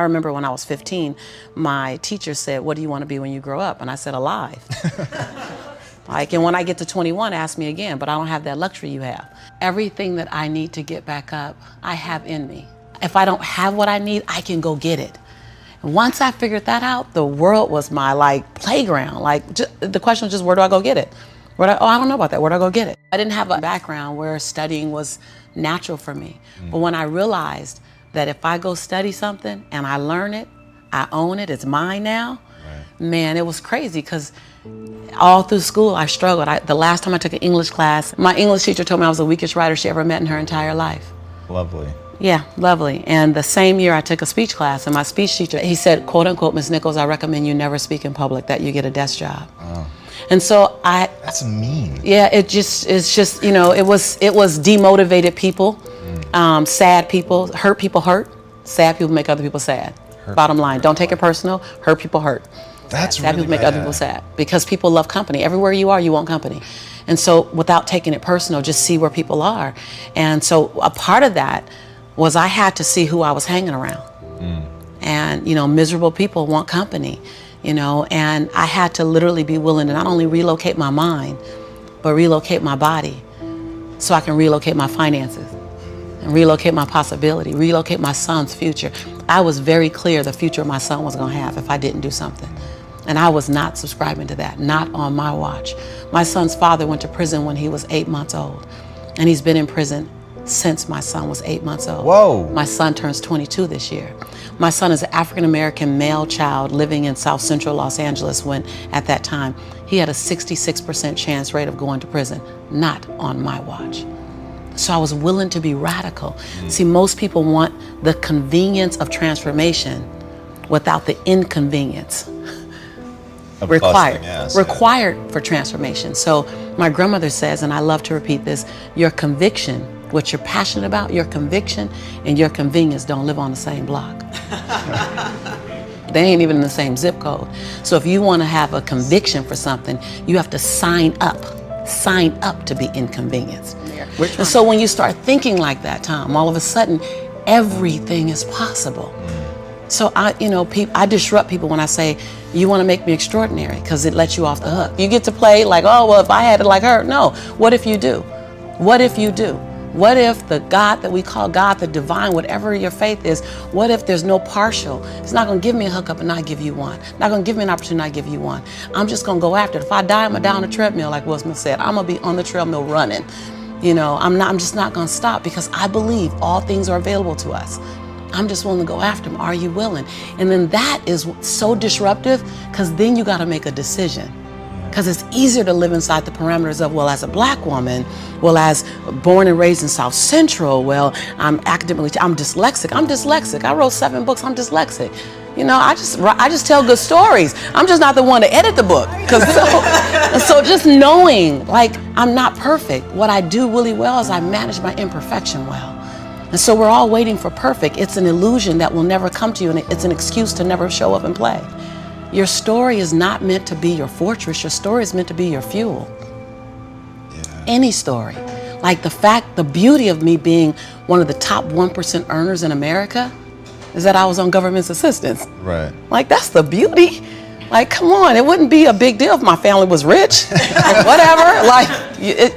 I remember when I was 15, my teacher said, "What do you want to be when you grow up?" And I said, "Alive." And when I get to 21, ask me again, but I don't have that luxury you have. Everything that I need to get back up, I have in me. If I don't have what I need, I can go get it. And once I figured that out, the world was my playground. The question was just, where do I go get it? I don't know about that. Where do I go get it? I didn't have a background where studying was natural for me. But when I realized that if I go study something and I learn it, I own it, it's mine now, man, it was crazy because all through school I struggled. The last time I took an English class, my English teacher told me I was the weakest writer she ever met in her entire life. Lovely. Yeah, lovely. And the same year I took a speech class, and my speech teacher, he said, quote unquote, "Miss Nichols, I recommend you never speak in public, that you get a desk job." Oh. And so That's mean. Yeah, it's just, it was demotivated people, sad people hurt, sad people make other people sad. Bottom line, don't take it personal, hurt people hurt. That's sad really people make bad. other people sad because people love company. Everywhere you are, you want company. And so without taking it personal, just see where people are. And so a part of that was I had to see who I was hanging around. And, miserable people want company, and I had to literally be willing to not only relocate my mind, but relocate my body so I can relocate my finances and relocate my possibility, relocate my son's future. I was very clear the future my son was going to have if I didn't do something. And I was not subscribing to that, not on my watch. My son's father went to prison when he was 8 months old, and he's been in prison since my son was 8 months old. Whoa. My son turns 22 this year. My son is an African-American male child living in South Central Los Angeles when, at that time, he had a 66% chance rate of going to prison, not on my watch. So I was willing to be radical. See, most people want the convenience of transformation without the inconvenience required for transformation. So my grandmother says, and I love to repeat this, your conviction, what you're passionate about, your conviction and your convenience don't live on the same block. They ain't even in the same zip code. So if you want to have a conviction for something, you have to sign up to be inconvenienced. And so when you start thinking like that, Tom, all of a sudden, everything is possible. So I disrupt people when I say, you want to make me extraordinary, because it lets you off the hook. You get to play like, oh, well, if I had it like her. No, what if you do? What if you do? What if the God that we call God, the divine, whatever your faith is, what if there's no partial? It's not going to give me a hookup and not give you one. Not going to give me an opportunity and not give you one. I'm just going to go after it. If I die, I'm going to die on a treadmill, like Will Smith said. I'm going to be on the treadmill running. I'm just not going to stop, because I believe all things are available to us. I'm just willing to go after them. Are you willing? And then that is so disruptive, because then you got to make a decision. Because it's easier to live inside the parameters of, well, as a black woman, well, as born and raised in South Central, well, I'm dyslexic. I wrote 7 books. I'm dyslexic. I just tell good stories. I'm just not the one to edit the book. So just knowing, I'm not perfect. What I do really well is I manage my imperfection well. And so we're all waiting for perfect. It's an illusion that will never come to you, and it's an excuse to never show up and play. Your story is not meant to be your fortress. Your story is meant to be your fuel. Yeah. Any story. The beauty of me being one of the top 1% earners in America is that I was on government's assistance. Right. That's the beauty. Come on, it wouldn't be a big deal if my family was rich or whatever.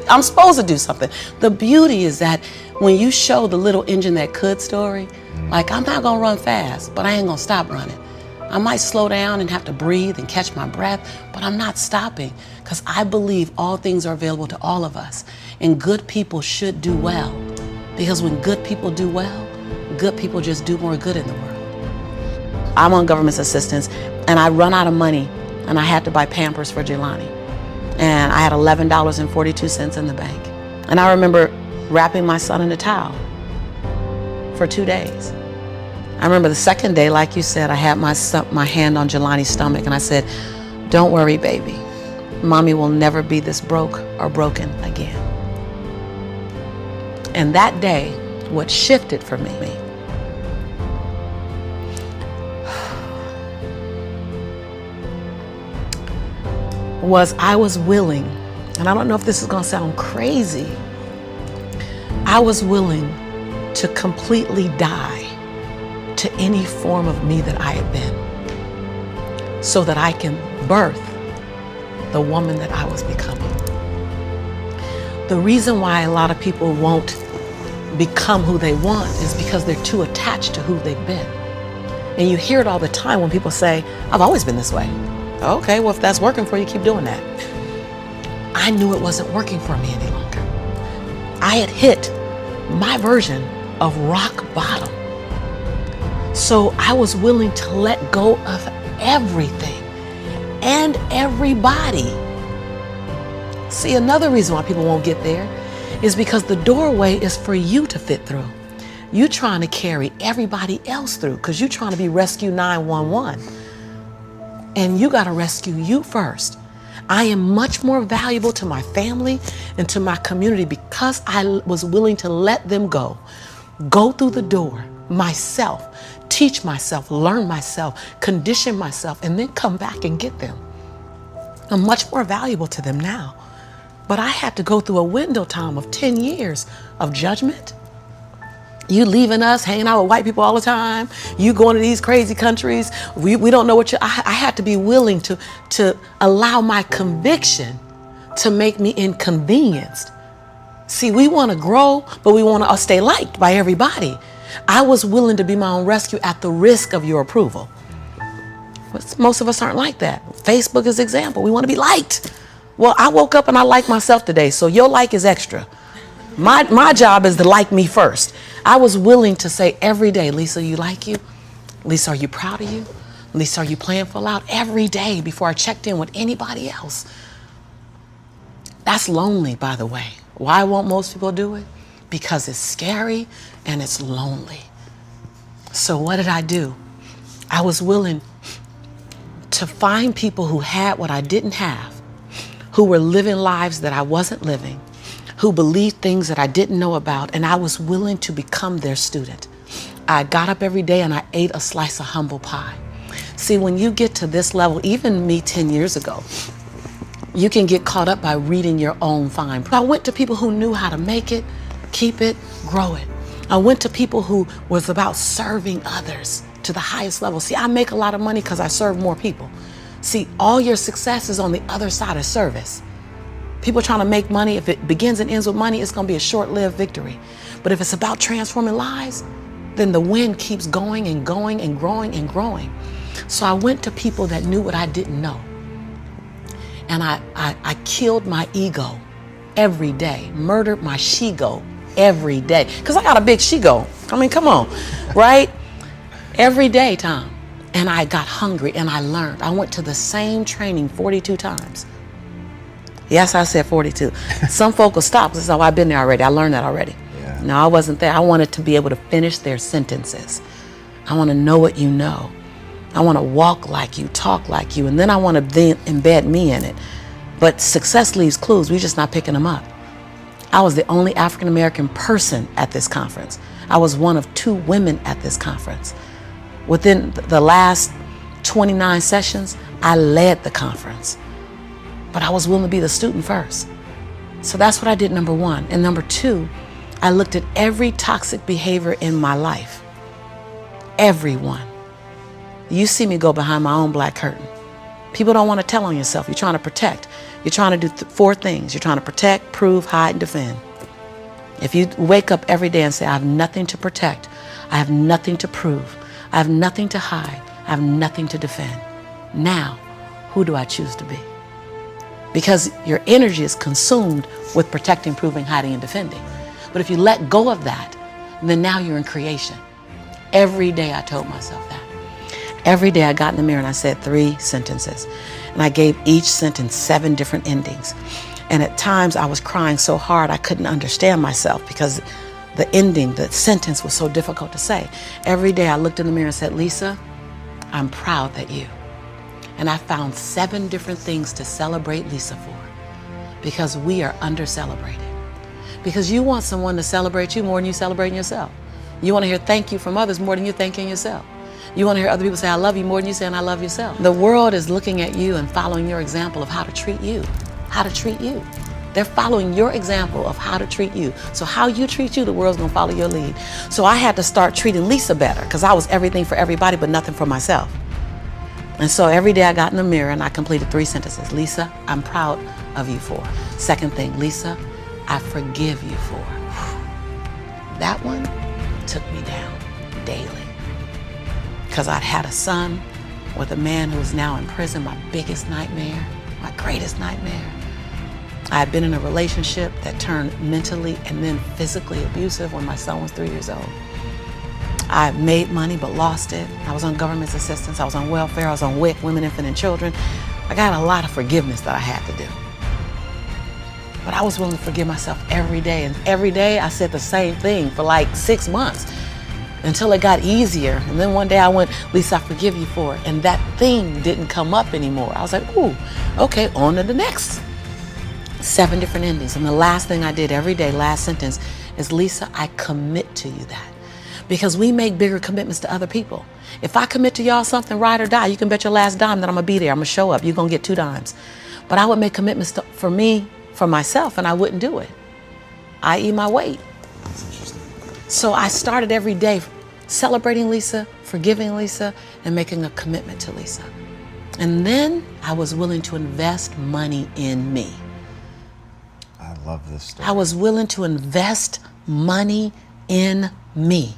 I'm supposed to do something. The beauty is that when you show the little engine that could story, I'm not gonna run fast, but I ain't gonna stop running. I might slow down and have to breathe and catch my breath, but I'm not stopping, because I believe all things are available to all of us, and good people should do well, because when good people do well, good people just do more good in the world. I'm on government assistance, and I run out of money, and I had to buy Pampers for Jelani, and I had $11.42 in the bank, and I remember wrapping my son in a towel for 2 days. I remember the second day, like you said, I had my hand on Jelani's stomach, and I said, "Don't worry, baby. Mommy will never be this broke or broken again." And that day, what shifted for me was I was willing, and I don't know if this is going to sound crazy, I was willing to completely die to any form of me that I had been, so that I can birth the woman that I was becoming. The reason why a lot of people won't become who they want is because they're too attached to who they've been. And you hear it all the time when people say, I've always been this way. Okay, well, if that's working for you, keep doing that. I knew it wasn't working for me any longer. I had hit my version of rock bottom. So I was willing to let go of everything and everybody. See, another reason why people won't get there is because the doorway is for you to fit through. You trying to carry everybody else through because you're trying to be Rescue 911. And you got to rescue you first. I am much more valuable to my family and to my community because I was willing to let them go through the door myself, teach myself, learn myself, condition myself, and then come back and get them. I'm much more valuable to them now. But I had to go through a window time of 10 years of judgment. You leaving us, hanging out with white people all the time. You going to these crazy countries. We don't know what I had to be willing to allow my conviction to make me inconvenienced. See, we want to grow, but we want to stay liked by everybody. I was willing to be my own rescue at the risk of your approval. But most of us aren't like that. Facebook is an example. We want to be liked. Well, I woke up and I like myself today, so your like is extra. My job is to like me first. I was willing to say every day, Lisa, you like you? Lisa, are you proud of you? Lisa, are you playing full out? Every day before I checked in with anybody else. That's lonely, by the way. Why won't most people do it? Because it's scary and it's lonely. So what did I do? I was willing to find people who had what I didn't have, who were living lives that I wasn't living, who believed things that I didn't know about, and I was willing to become their student. I got up every day and I ate a slice of humble pie. See, when you get to this level, even me 10 years ago, you can get caught up by reading your own fine print. I went to people who knew how to make it, keep it, grow it. I went to people who was about serving others to the highest level. See, I make a lot of money because I serve more people. See, all your success is on the other side of service. People trying to make money, if it begins and ends with money, it's going to be a short-lived victory. But if it's about transforming lives, then the wind keeps going and going and growing and growing. So I went to people that knew what I didn't know. And I killed my ego every day, murdered my she-go every day. Because I got a big she-go. I mean, come on, right? Every day, Tom. And I got hungry and I learned. I went to the same training 42 times. Yes, I said 42. Some folk will stop. This is how I've been there already. I learned that already. Yeah. No, I wasn't there. I wanted to be able to finish their sentences. I want to know what you know. I want to walk like you, talk like you, and then I want to then embed me in it. But success leaves clues. We're just not picking them up. I was the only African-American person at this conference. I was one of 2 women at this conference. Within the last 29 sessions, I led the conference. But I was willing to be the student first. So that's what I did, number 1. And number 2, I looked at every toxic behavior in my life. Everyone. You see me go behind my own black curtain. People don't want to tell on yourself. You're trying to protect. You're trying to do 4 things. You're trying to protect, prove, hide, and defend. If you wake up every day and say, I have nothing to protect, I have nothing to prove, I have nothing to hide, I have nothing to defend. Now, who do I choose to be? Because your energy is consumed with protecting, proving, hiding, and defending. But if you let go of that, then now you're in creation. Every day I told myself that. Every day I got in the mirror and I said 3 sentences. And I gave each sentence 7 different endings. And at times I was crying so hard I couldn't understand myself because the ending, the sentence was so difficult to say. Every day I looked in the mirror and said, Lisa, I'm proud that you. And I found 7 different things to celebrate Lisa for because we are under-celebrated. Because you want someone to celebrate you more than you celebrating yourself. You want to hear thank you from others more than you thanking yourself. You want to hear other people say, I love you more than you saying I love yourself. The world is looking at you and following your example of how to treat you. How to treat you. They're following your example of how to treat you. So how you treat you, the world's gonna follow your lead. So I had to start treating Lisa better because I was everything for everybody but nothing for myself. And so every day I got in the mirror and I completed 3 sentences. Lisa, I'm proud of you for. Second thing, Lisa, I forgive you for. That one took me down daily because I'd had a son with a man who was now in prison, my biggest nightmare, my greatest nightmare. I had been in a relationship that turned mentally and then physically abusive when my son was 3 years old. I made money but lost it. I was on government assistance, I was on welfare, I was on WIC, Women, Infant, and Children. I got a lot of forgiveness that I had to do. But I was willing to forgive myself every day. And every day I said the same thing for like 6 months until it got easier. And then one day I went, Lisa, I forgive you for it. And that thing didn't come up anymore. I was like, ooh, okay, on to the next. 7 different endings. And the last thing I did every day, last sentence, is Lisa, I commit to you that. Because we make bigger commitments to other people. If I commit to y'all something, ride or die, you can bet your last dime that I'm gonna be there, I'm gonna show up, you're gonna get 2 dimes. But I would make commitments for me, for myself, and I wouldn't do it, i.e. my weight. That's interesting. So I started every day celebrating Lisa, forgiving Lisa, and making a commitment to Lisa. And then I was willing to invest money in me. I love this story. I was willing to invest money in me.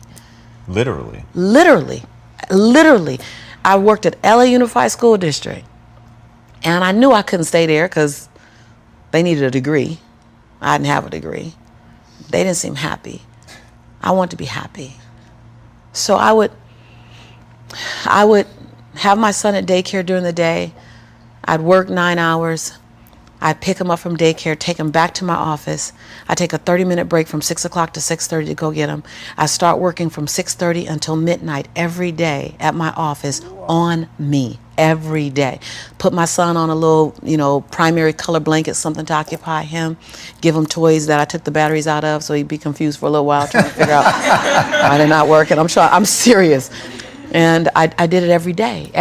Literally. Literally. I worked at LA Unified School District, and I knew I couldn't stay there because they needed a degree. I didn't have a degree. They didn't seem happy. I wanted to be happy. So I would have my son at daycare during the day. I'd work 9 hours. I'd pick him up from daycare, take him back to my office. I'd take a 30-minute break from 6 o'clock to 6:30 to go get him. I start working from 6:30 until midnight every day at my office on me, every day. Put my son on a little, primary color blanket, something to occupy him. Give him toys that I took the batteries out of so he'd be confused for a little while trying to figure out why they're not working. I'm serious. And I did it every day.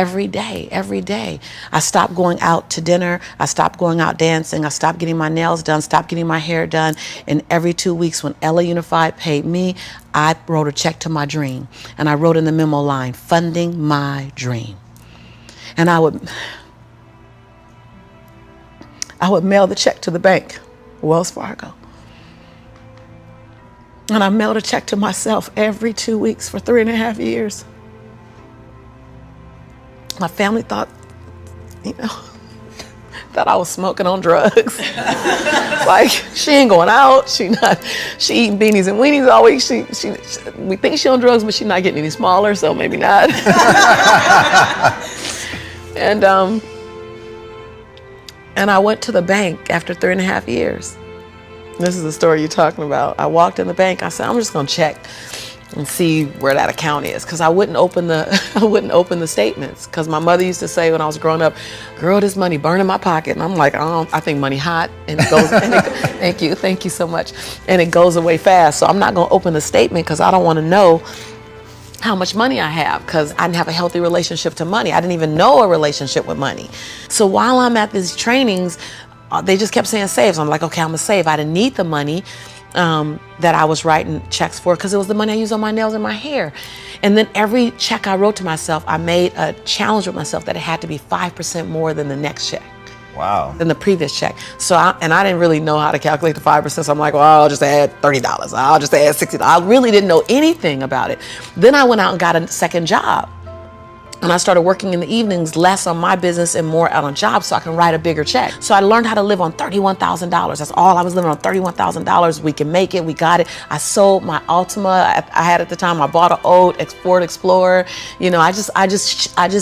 I stopped going out to dinner. I stopped going out dancing. I stopped getting my nails done, stopped getting my hair done. And every 2 weeks when LA Unified paid me, I wrote a check to my dream. And I wrote in the memo line, funding my dream. And I would mail the check to the bank, Wells Fargo. And I mailed a check to myself every 2 weeks for 3.5 years. My family thought, that I was smoking on drugs. Like, she ain't going out. She eating beanies and weenies all week. We think she on drugs, but she's not getting any smaller, so maybe not. And I went to the bank after 3.5 years. This is the story you're talking about. I walked in the bank. I said, I'm just gonna check and see where that account is, because I wouldn't open the statements, because my mother used to say when I was growing up, girl, this money burn in my pocket. And I'm like, I think money hot, and it goes. Thank you so much, and it goes away fast. So I'm not gonna open the statement because I don't want to know how much money I have, because I didn't have a healthy relationship to money. I didn't even know a relationship with money. So while I'm at these trainings, they just kept saying save. So I'm like, okay, I'm gonna save. I didn't need the money that I was writing checks for, because it was the money I used on my nails and my hair. And then every check I wrote to myself, I made a challenge with myself that it had to be 5% more than the next check. Wow. Than the previous check. So I didn't really know how to calculate the 5%. So I'm like, well, I'll just add $30. I'll just add $60. I really didn't know anything about it. Then I went out and got a second job. And I started working in the evenings, less on my business and more out on jobs, so I can write a bigger check. So I learned how to live on $31,000. That's all I was living on, $31,000. We can make it. We got it. I sold my Altima I had at the time. I bought an old Ford Explorer. I just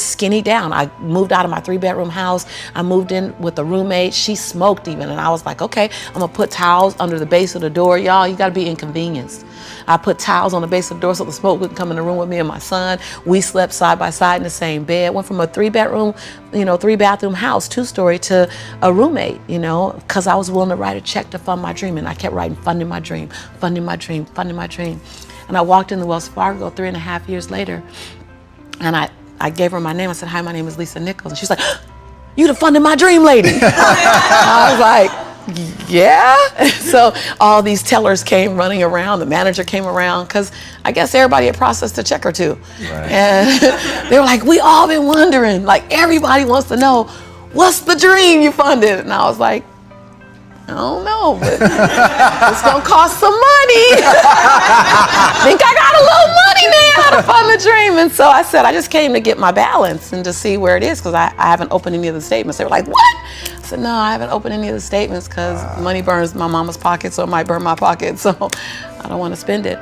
skinnied down. I moved out of my 3-bedroom house. I moved in with a roommate. She smoked even, and I was like, okay, I'm gonna put towels under the base of the door. Y'all, you gotta be inconvenienced. I put towels on the base of the door so the smoke wouldn't come in the room with me and my son. We slept side by side in the same bed. Went from a 3-bedroom, 3-bathroom house, 2-story, to a roommate, because I was willing to write a check to fund my dream. And I kept writing, funding my dream, funding my dream, funding my dream. And I walked in the Wells Fargo 3.5 years later, and I gave her my name. I said, hi, my name is Lisa Nichols. And she's like, you the funding my dream lady. I was like, Yeah. So all these tellers came running around. The manager came around because I guess everybody had processed a check or two. Right. And they were like, we all been wondering, like everybody wants to know, what's the dream you funded? And I was like, I don't know, but it's gonna cost some money. I think I got a little money now to fund the dream. And so I said, I just came to get my balance and to see where it is because I haven't opened any of the statements. They were like, what? I said, no, I haven't opened any of the statements because money burns my mama's pocket, so it might burn my pocket, so I don't want to spend it.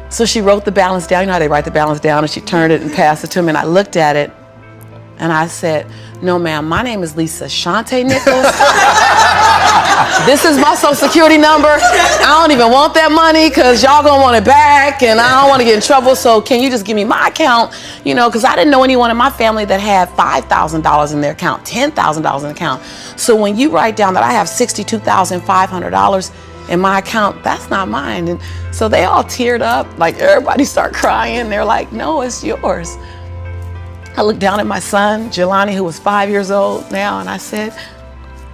So she wrote the balance down. You know how they write the balance down, and she turned it and passed it to me, and I looked at it, and I said, no, ma'am, my name is Lisa Nichols. This is my social security number. I don't even want that money because y'all gonna want it back and I don't want to get in trouble. So can you just give me my account? You know, because I didn't know anyone in my family that had $5,000 in their account, $10,000 in the account. So when you write down that I have $62,500 in my account, that's not mine. And so they all teared up, like everybody started crying. They're like, no, it's yours. I looked down at my son, Jelani, who was 5 years old now, and I said,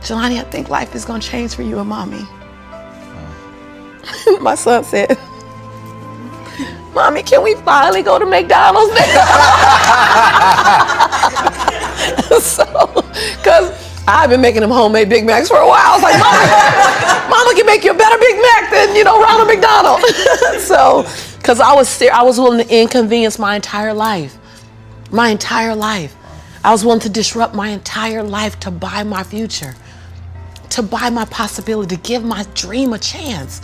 Jelani, I think life is going to change for you and mommy. My son said, Mommy, can we finally go to McDonald's now? So, because I've been making them homemade Big Macs for a while. I was like, Mama can make you a better Big Mac than, Ronald McDonald. So, because I was willing to inconvenience my entire life. My entire life. I was willing to disrupt my entire life to buy my future, to buy my possibility, to give my dream a chance.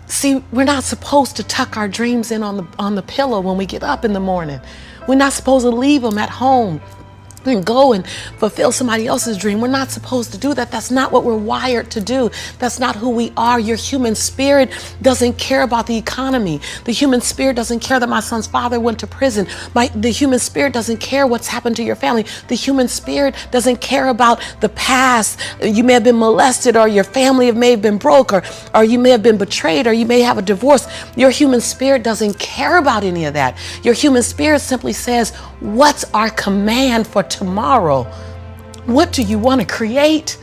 See, we're not supposed to tuck our dreams in on the pillow when we get up in the morning. We're not supposed to leave them at home and go and fulfill somebody else's dream. We're not supposed to do that. That's not what we're wired to do. That's not who we are. Your human spirit doesn't care about the economy. The human spirit doesn't care that my son's father went to prison. The human spirit doesn't care what's happened to your family. The human spirit doesn't care about the past. You may have been molested, or your family may have been broke, or you may have been betrayed, or you may have a divorce. Your human spirit doesn't care about any of that. Your human spirit simply says, what's our command for tomorrow? What do you want to create?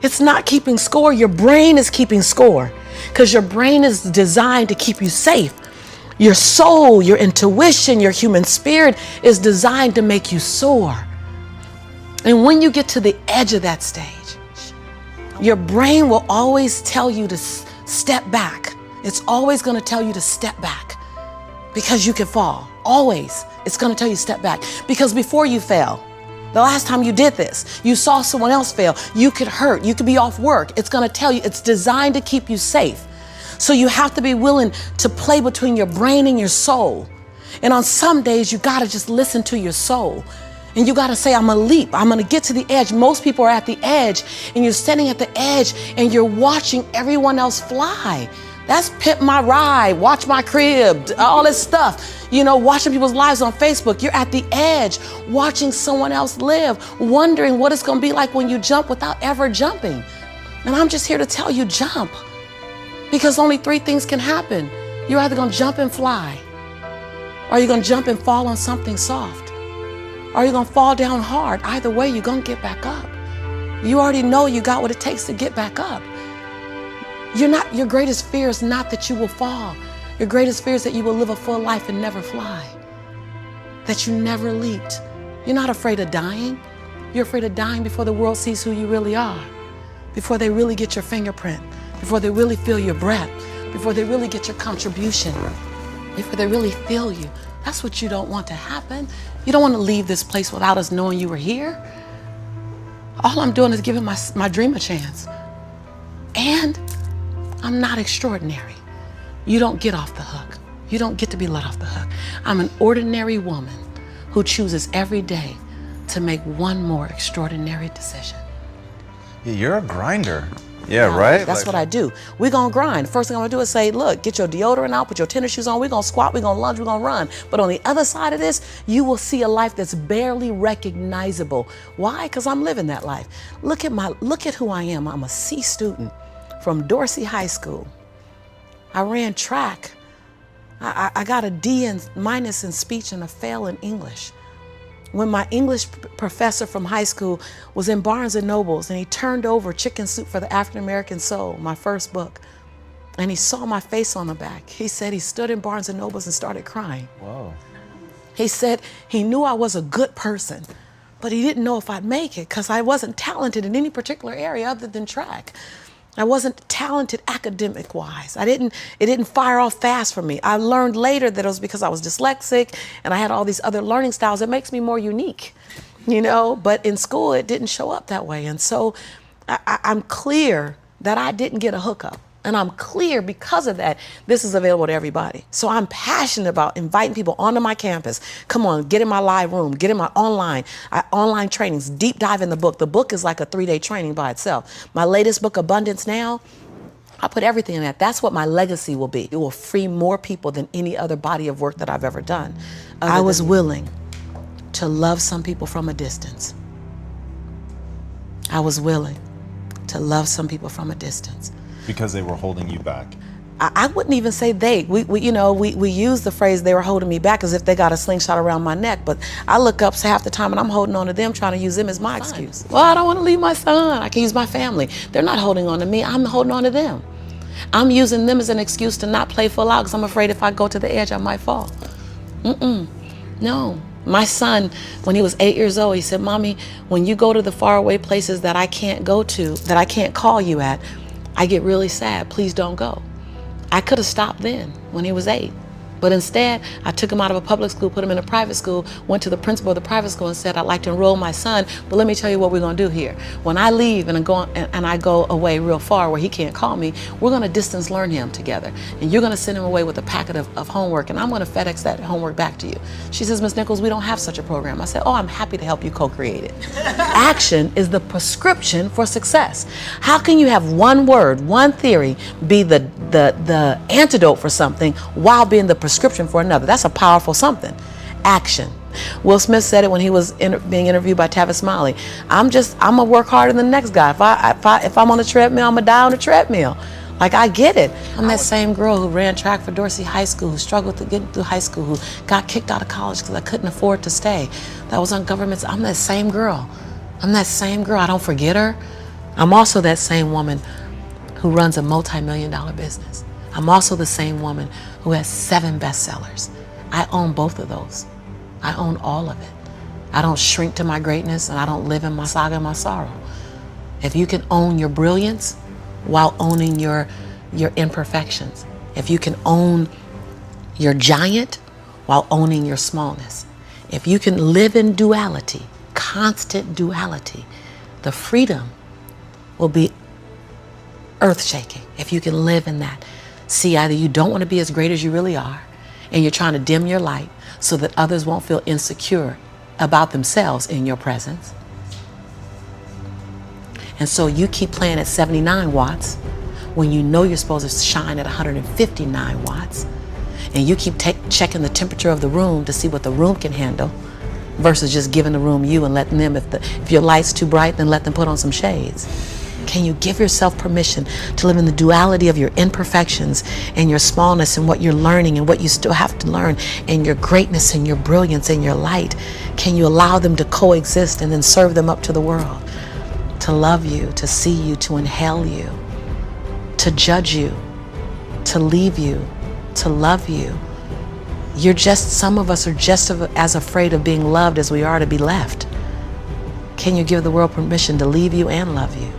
It's not keeping score. Your brain is keeping score because your brain is designed to keep you safe. Your soul, your intuition, your human spirit is designed to make you soar. And when you get to the edge of that stage, your brain will always tell you to step back. It's always going to tell you to step back because you can fall. Always. It's going to tell you step back because before you fail, the last time you did this, you saw someone else fail. You could hurt. You could be off work. It's going to tell you it's designed to keep you safe. So you have to be willing to play between your brain and your soul. And on some days, you got to just listen to your soul. And you got to say, I'm going to leap. I'm going to get to the edge. Most people are at the edge and you're standing at the edge and you're watching everyone else fly. That's Pimp My Ride, Watch My Crib, all this stuff. Watching people's lives on Facebook. You're at the edge, watching someone else live, wondering what it's going to be like when you jump without ever jumping. And I'm just here to tell you, jump. Because only three things can happen. You're either going to jump and fly, or you're going to jump and fall on something soft, or you're going to fall down hard. Either way, you're going to get back up. You already know you got what it takes to get back up. Your greatest fear is not that you will fall. Your greatest fear is that you will live a full life and never fly, that you never leaped. You're not afraid of dying. You're afraid of dying before the world sees who you really are, before they really get your fingerprint, before they really feel your breath, before they really get your contribution, before they really feel you. That's what you don't want to happen. You don't want to leave this place without us knowing you were here. All I'm doing is giving my dream a chance. And I'm not extraordinary. You don't get off the hook. You don't get to be let off the hook. I'm an ordinary woman who chooses every day to make one more extraordinary decision. Yeah, you're a grinder. Yeah, right? That's what I do. We're going to grind. First thing I'm going to do is say, look, get your deodorant out, put your tennis shoes on. We're going to squat, we're going to lunge, we're going to run. But on the other side of this, you will see a life that's barely recognizable. Why? Because I'm living that life. Look at who I am. I'm a C student from Dorsey High School. I ran track. I got a D and minus in speech and a fail in English. when my English professor from high school was in Barnes and Nobles and he turned over Chicken Soup for the African American Soul, my first book, and he saw my face on the back. He said he stood in Barnes and Nobles and started crying. Whoa. He said he knew I was a good person, but he didn't know if I'd make it because I wasn't talented in any particular area other than track. I wasn't talented academic-wise. It didn't fire off fast for me. I learned later that it was because I was dyslexic and I had all these other learning styles. It makes me more unique, you know, but in school it didn't show up that way. And so I'm clear that I didn't get a hookup. And I'm clear because of that, this is available to everybody. So I'm passionate about inviting people onto my campus. Come on, get in my live room, get in my online trainings, deep dive in the book. The book is like a 3-day training by itself. My latest book, Abundance Now, I put everything in that. That's what my legacy will be. It will free more people than any other body of work that I've ever done. I was willing to love some people from a distance. I was willing to love some people from a distance. Because they were holding you back. I wouldn't even say they. We use the phrase they were holding me back as if they got a slingshot around my neck. But I look up half the time and I'm holding on to them, trying to use them as my excuse. Well, I don't want to leave my son. I can use my family. They're not holding on to me. I'm holding on to them. I'm using them as an excuse to not play full out because I'm afraid if I go to the edge, I might fall. No. My son, when he was 8 years old, he said, "Mommy, when you go to the faraway places that I can't go to, that I can't call you at, I get really sad. Please don't go." I could have stopped then when he was 8. But instead, I took him out of a public school, put him in a private school, went to the principal of the private school and said, "I'd like to enroll my son, but let me tell you what we're going to do here. When I leave and I go away real far where he can't call me, we're going to distance learn him together. And you're going to send him away with a packet of homework, and I'm going to FedEx that homework back to you." She says, "Ms. Nichols, we don't have such a program." I said, "Oh, I'm happy to help you co-create it." Action is the prescription for success. How can you have one word, one theory be the antidote for something while being the prescription for another? That's a powerful something. Action. Will Smith said it when he was being interviewed by Tavis Smiley. I'm gonna work harder than the next guy. If I'm on the treadmill, I'm gonna die on the treadmill. Like, I get it. I'm that same girl who ran track for Dorsey High School, who struggled to get through high school, who got kicked out of college because I couldn't afford to stay. That was on government. I'm that same girl. I'm that same girl. I don't forget her. I'm also that same woman who runs a multi-million-dollar business. I'm also the same woman who has 7 bestsellers. I own both of those. I own all of it. I don't shrink to my greatness, and I don't live in my saga and my sorrow. If you can own your brilliance while owning your imperfections, if you can own your giant while owning your smallness, if you can live in duality, constant duality, the freedom will be earth-shaking if you can live in that. See, either you don't want to be as great as you really are, and you're trying to dim your light so that others won't feel insecure about themselves in your presence. And so you keep playing at 79 watts when you know you're supposed to shine at 159 watts. And you keep checking the temperature of the room to see what the room can handle versus just giving the room you and letting them, if your light's too bright, then let them put on some shades. Can you give yourself permission to live in the duality of your imperfections and your smallness and what you're learning and what you still have to learn and your greatness and your brilliance and your light? Can you allow them to coexist and then serve them up to the world? To love you, to see you, to inhale you, to judge you, to leave you, to love you. Some of us are just as afraid of being loved as we are to be left. Can you give the world permission to leave you and love you?